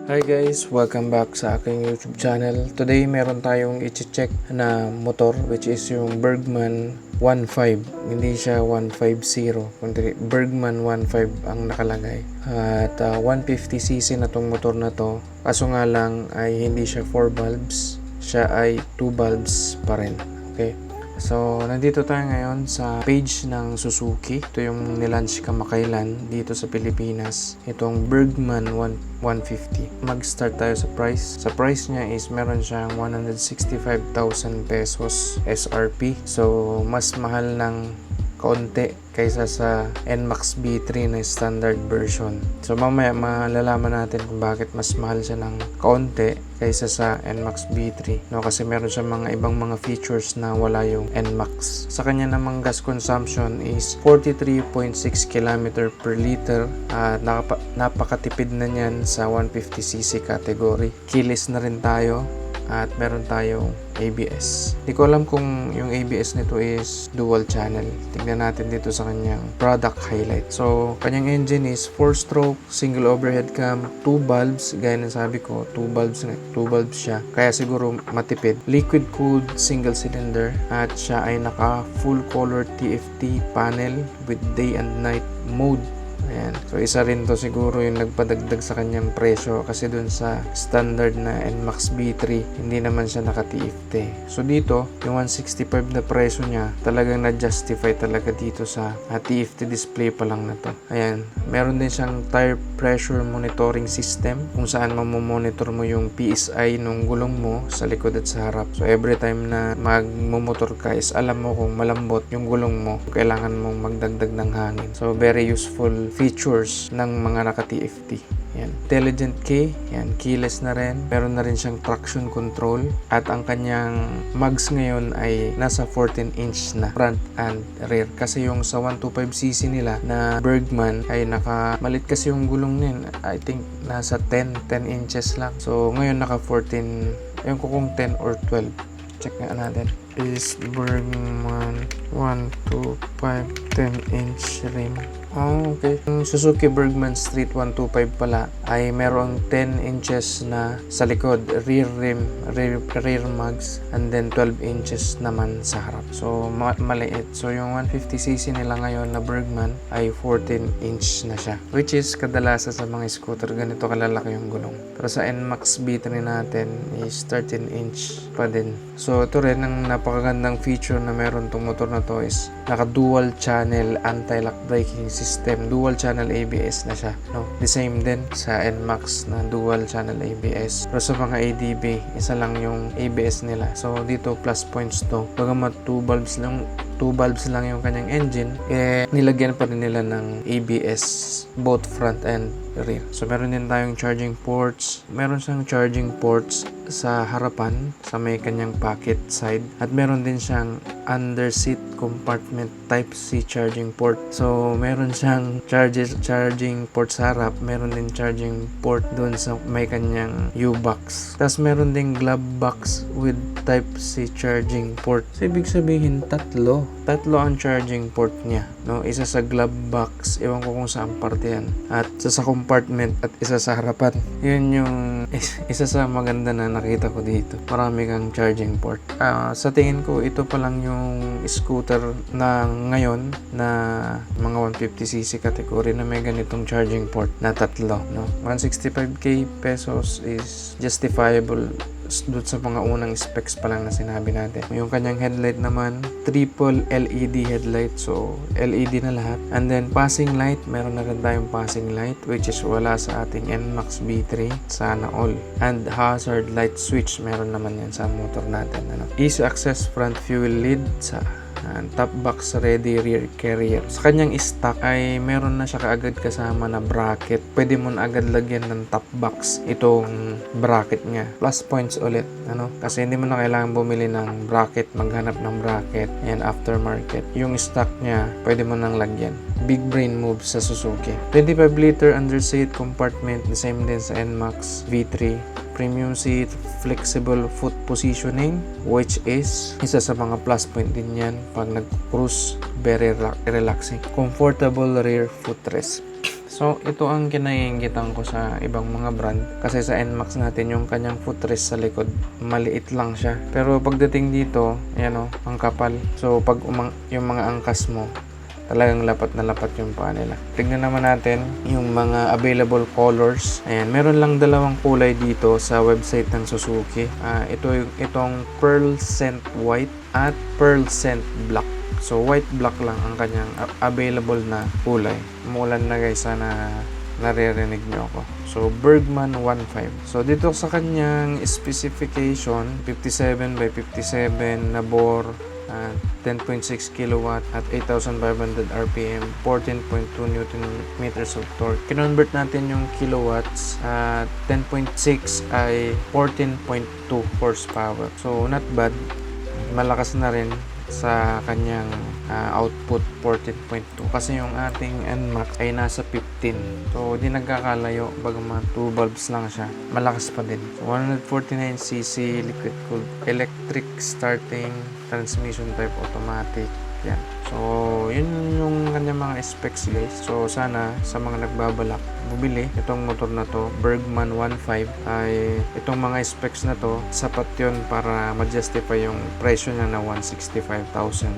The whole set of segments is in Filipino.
Hi guys! Welcome back sa aking YouTube channel. Today meron tayong i-check na motor which is yung Bergman 1.5. Hindi siya 150, kundi Bergman 1.5 ang nakalagay. At 150cc na tong motor na to. Kaso nga lang ay hindi siya 4 bulbs. Siya ay 2 bulbs pa rin. Okay? So, nandito tayo ngayon sa page ng Suzuki. Ito yung nilaunch kamakailan dito sa Pilipinas. Itong Bergman 150. Mag-start tayo sa price. Sa price niya is meron siyang 165,000 pesos SRP. So, mas mahal ng kaunti kaysa sa NMAX B3 na standard version. So mamaya malalaman natin kung bakit mas mahal siya ng kaunti kaysa sa NMAX B3. No, kasi meron siya mga ibang mga features na wala yung NMAX. Sa kanya namang gas consumption is 43.6 km per liter. Napakatipid na niyan sa 150cc category. Keyless na rin tayo. At meron tayong ABS. Hindi ko alam kung yung ABS nito is dual channel. Tingnan natin dito sa kanyang product highlight. So, kanyang engine is 4-stroke, single overhead cam, 2 bulbs. Gaya ng sabi ko, 2 bulbs siya. Kaya siguro matipid. Liquid cooled single cylinder. At siya ay naka full color TFT panel with day and night mode. Ayan. So, isa rin to siguro yung nagpadagdag sa kanyang presyo kasi dun sa standard na NMAX B3, hindi naman siya naka-TFT. So, dito, yung 165 na presyo niya, talagang na-justify talaga dito sa TFT display pa lang na to. Ayan. Meron din siyang tire pressure monitoring system kung saan mamomonitor mo yung PSI nung gulong mo sa likod at sa harap. So, every time na magmumotor ka is alam mo kung malambot yung gulong mo, kailangan mong magdagdag ng hangin. So, very useful features ng mga naka-TFT. Yan. Intelligent key, yan, keyless na rin. Meron na rin siyang traction control at ang kanyang mags ngayon ay nasa 14-inch na front and rear. Kasi yung sa 125cc nila na Bergman ay malit kasi yung gulong nin. I think nasa 10 inches lang. So ngayon naka 14, yung kung 10 or 12. Check nga natin. Is Bergman 125 10-inch rim. Oh, okay. Yung Suzuki Bergman Street 125 pala ay merong 10 inches na sa likod, rear rim, rear mags, and then 12 inches naman sa harap. So, maliit. So, yung 150cc nila ngayon na Bergman ay 14-inch na siya. Which is, kadalasan sa mga scooter, ganito kalalaki yung gulong. Pero sa NMAX B3 natin is 13-inch pa din. So, ito rin ang napakagandang feature na meron tong motor na to is naka-dual channel anti-lock braking system. Dual channel ABS na siya. No? The same din sa NMAX na dual channel ABS. Pero sa mga ADB, isa lang yung ABS nila. So, dito plus points to. Bagamat 2 bulbs lang yung kanyang engine, nilagyan pa rin nila ng ABS both front and rear. So, meron din tayong charging ports. Meron siyang charging ports sa harapan, sa may kanyang pocket side. At meron din siyang under seat compartment type C charging port. So, meron siyang charging port sa harap. Meron din charging port doon sa may kanyang U-box. Tapos, meron din glove box with type C charging port. So, ibig sabihin, tatlo ang charging port niya. No? Isa sa glove box. Ewan ko kung saan parte yan. At isa sa compartment at isa sa harapan. Yun yung isa sa maganda na nakita ko dito. Marami kang charging port. Sa tingin ko, ito pa lang yung scooter na ngayon na mga 150cc category na may ganitong charging port na tatlo. No? 165k pesos is justifiable doon sa mga unang specs pa lang na sinabi natin. Yung kanyang headlight naman, triple LED headlight. So, LED na lahat. And then, passing light. Meron na rin tayong passing light which is wala sa ating NMAX B3. Sana all. And hazard light switch. Meron naman yan sa motor natin. Ano? Easy access front fuel lid sa top box ready rear carrier. Sa kanyang stock ay meron na siya kaagad kasama na bracket. Pwede mo na agad lagyan ng top box itong bracket niya. Plus points ulit. Ano? Kasi hindi mo na kailangan bumili ng bracket, maghanap ng bracket and aftermarket. Yung stock niya, pwede mo nang lagyan. Big brain move sa Suzuki. 25 liter under seat compartment. The same din sa NMAX V3. Premium seat, flexible foot positioning, which is isa sa mga plus point din yan pag nag-cruise, very relaxing. Comfortable rear footrest. So, ito ang kinaiingitan ko sa ibang mga brand. Kasi sa NMAX natin, yung kanyang footrest sa likod, maliit lang siya. Pero pagdating dito, ayan o, ang kapal. So, pag yung mga angkas mo, talagang lapat na lapat yung paa nila. Tignan naman natin yung mga available colors. Ayan, meron lang dalawang kulay dito sa website ng Suzuki. Itong Pearl Scent White at Pearl Scent Black. So, white black lang ang kanyang available na kulay. Umulan na guys, sana naririnig nyo ako. So, Bergman 1.5. So, dito sa kanyang specification, 57 by 57 na bore, 10.6 kilowatt at 8,500 RPM, 14.2 Newton meters of torque. Kinonvert natin yung kilowatts at 10.6 ay 14.2 horsepower. So, not bad. Malakas na rin sa kanyang output 14.2 kasi yung ating NMAX ay nasa 15. So, di nagkakalayo bagaman 2 bulbs lang siya. Malakas pa din. So, 149cc liquid cooled electric starting transmission type automatic. Yan. So, yun yung kanyang mga specs guys. So, sana sa mga nagbabalak bumili itong motor na to, Bergman 1.5, ay itong mga specs na to, sapat yun para ma-justify yung presyo niya na 165,000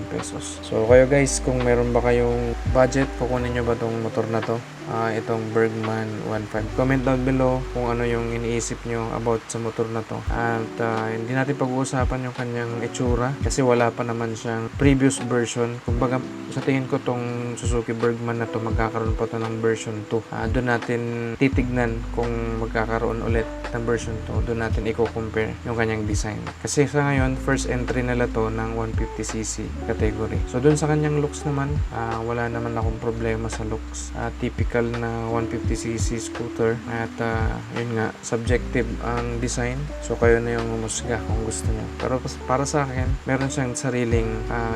pesos. So, kayo guys, kung meron ba kayong budget, kukunin nyo ba itong motor na to? Itong Bergman 1.5. Comment down below kung ano yung iniisip nyo about sa motor na to. At hindi natin pag-uusapan yung kanyang itsura kasi wala pa naman siyang previous version. Kumbaga, sa tingin ko tong Suzuki Bergman na to, magkakaroon pa to ng version 2. Doon natin titignan kung magkakaroon ulit ng version 2. Doon natin i-compare yung kanyang design. Kasi sa ngayon, first entry nila to ng 150cc category. So, doon sa kanyang looks naman, wala naman akong problema sa looks. Typical na 150cc scooter at yun nga, subjective ang design. So, kayo na yung umusga kung gusto nyo. Pero para sa akin, meron siyang sariling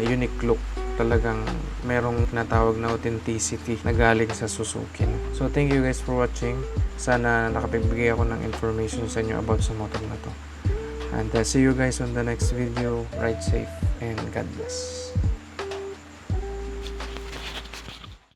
unique look. Talagang merong natawag na authenticity na galing sa Suzuki. So, thank you guys for watching. Sana nakapagbigay ako ng information sa inyo about sa motor na to. And see you guys on the next video. Ride safe and God bless.